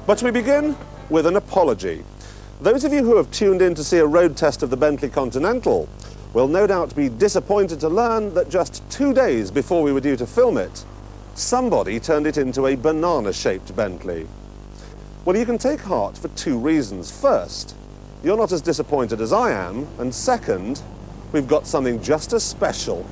But we begin with an apology. Those of you who have tuned in to see a road test of the Bentley Continental will no doubt be disappointed to learn that just 2 days before we were due to film it, somebody turned it into a banana-shaped Bentley. Well, you can take heart for two reasons. First, you're not as disappointed as I am, and second, we've got something just as special.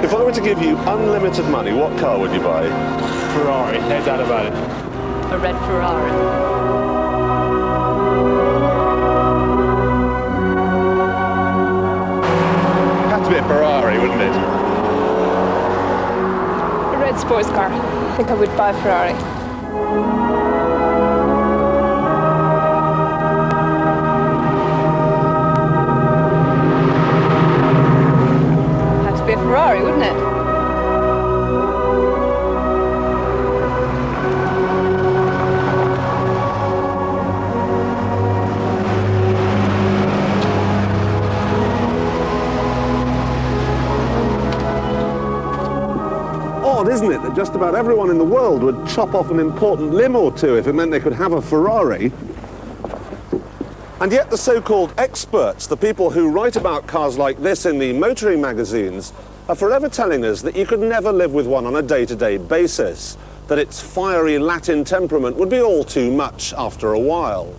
If I were to give you unlimited money, what car would you buy? Ferrari, no doubt about it. A red Ferrari. Had to be a Ferrari, wouldn't it? A red sports car. I think I would buy a Ferrari. Had to be a Ferrari, wouldn't it? Odd, isn't it, that just about everyone in the world would chop off an important limb or two if it meant they could have a Ferrari? And yet the so-called experts, the people who write about cars like this in the motoring magazines, are forever telling us that you could never live with one on a day-to-day basis, that its fiery Latin temperament would be all too much after a while.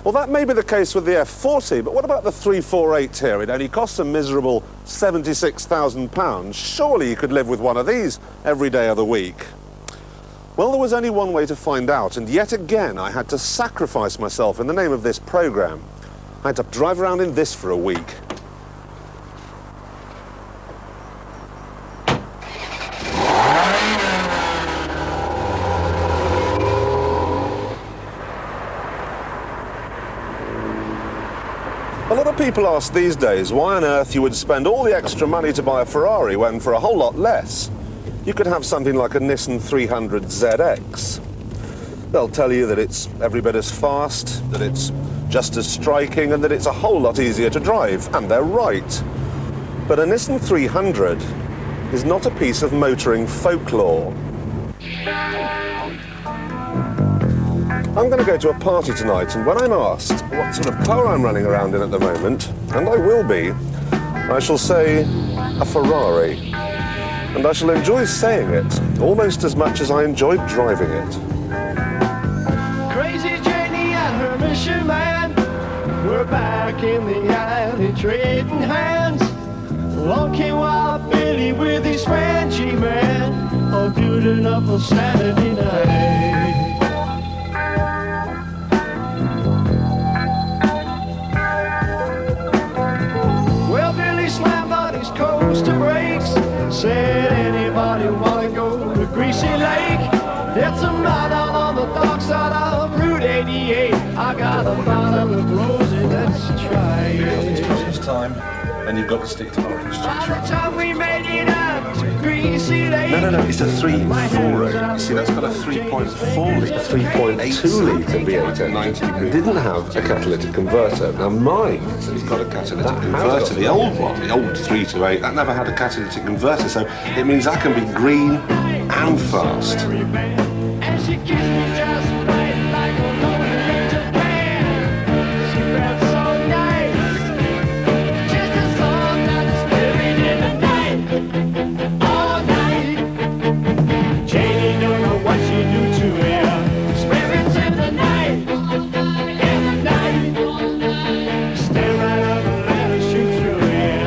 Well, that may be the case with the F40, but what about the 348 here? It only costs a miserable £76,000. Surely you could live with one of these every day of the week. Well, there was only one way to find out, and yet again I had to sacrifice myself in the name of this programme. I had to drive around in this for a week. A lot of people ask these days why on earth you would spend all the extra money to buy a Ferrari when for a whole lot less you could have something like a Nissan 300 ZX. They'll tell you that it's every bit as fast, that it's just as striking, and that it's a whole lot easier to drive, and they're right. But a Nissan 300 is not a piece of motoring folklore. I'm going to go to a party tonight, and when I'm asked what sort of car I'm running around in at the moment, and I will be, I shall say a Ferrari. And I shall enjoy saying it almost as much as I enjoy driving it. Crazy Jenny and her mission man were back in the alley trading hands. Along came Wild Billy with his friend G-Man, all building up on Saturday night. Well, Billy slammed on his coaster brakes, said, anybody wanna go to Greasy Lake? It's a mile down on the dark side of Route 88. I got a bottle of rosé, let's try it. It's time, and you've got to stick to orange. By the time we made it up to Greasy Lake. No, it's a 3.4. You see, that's got a 3.4 litre, 3.2 litre V8 at 90 degrees. It didn't have a catalytic converter. Now mine, it's got a catalytic converter. The old one, the old 328, that never had a catalytic converter, so it means I can be green and fast. And she kissed me just right like a woman in Japan. She felt so nice, just a song that is buried in the night, all night. Janie don't know what she do to her. Spirits in the night, stand right up and let her shoot through here.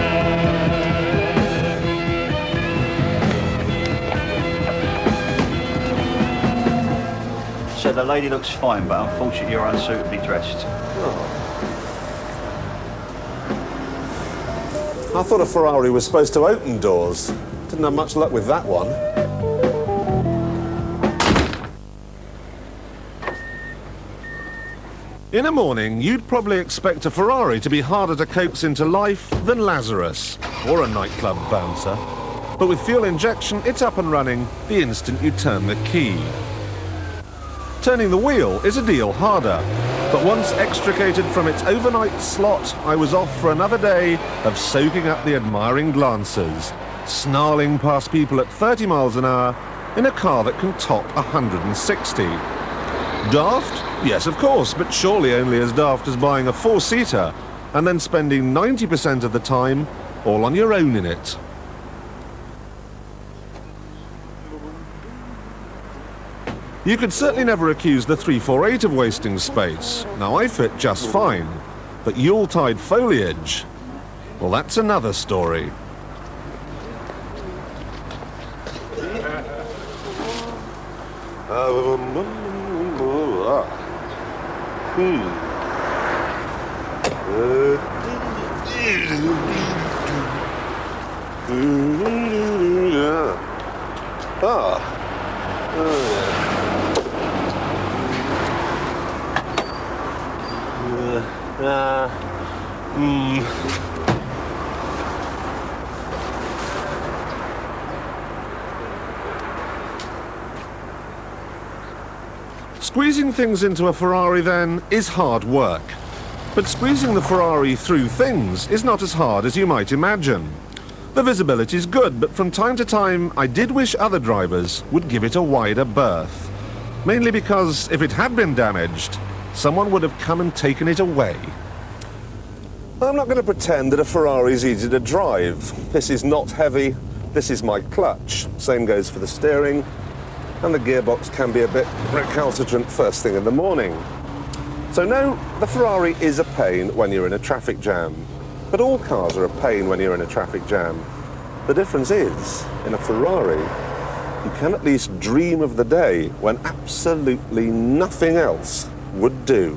So the lady looks fine, but unfortunately you're unsuitably dressed. I thought a Ferrari was supposed to open doors. Didn't have much luck with that one. In a morning, you'd probably expect a Ferrari to be harder to coax into life than Lazarus, or a nightclub bouncer. But with fuel injection, it's up and running the instant you turn the key. Turning the wheel is a deal harder. But once extricated from its overnight slot, I was off for another day of soaking up the admiring glances, snarling past people at 30 miles an hour in a car that can top 160. Daft? Yes, of course, but surely only as daft as buying a four-seater and then spending 90% of the time all on your own in it. You could certainly never accuse the 348 of wasting space. Now, I fit just fine, but Yuletide foliage, well, that's another story. Squeezing things into a Ferrari, then, is hard work. But squeezing the Ferrari through things is not as hard as you might imagine. The visibility's good, but from time to time, I did wish other drivers would give it a wider berth. Mainly because if it had been damaged, someone would have come and taken it away. I'm not going to pretend that a Ferrari's easy to drive. This is not heavy, this is my clutch. Same goes for the steering, and the gearbox can be a bit recalcitrant first thing in the morning. So no, the Ferrari is a pain when you're in a traffic jam. But all cars are a pain when you're in a traffic jam. The difference is, in a Ferrari, you can at least dream of the day when absolutely nothing else would do.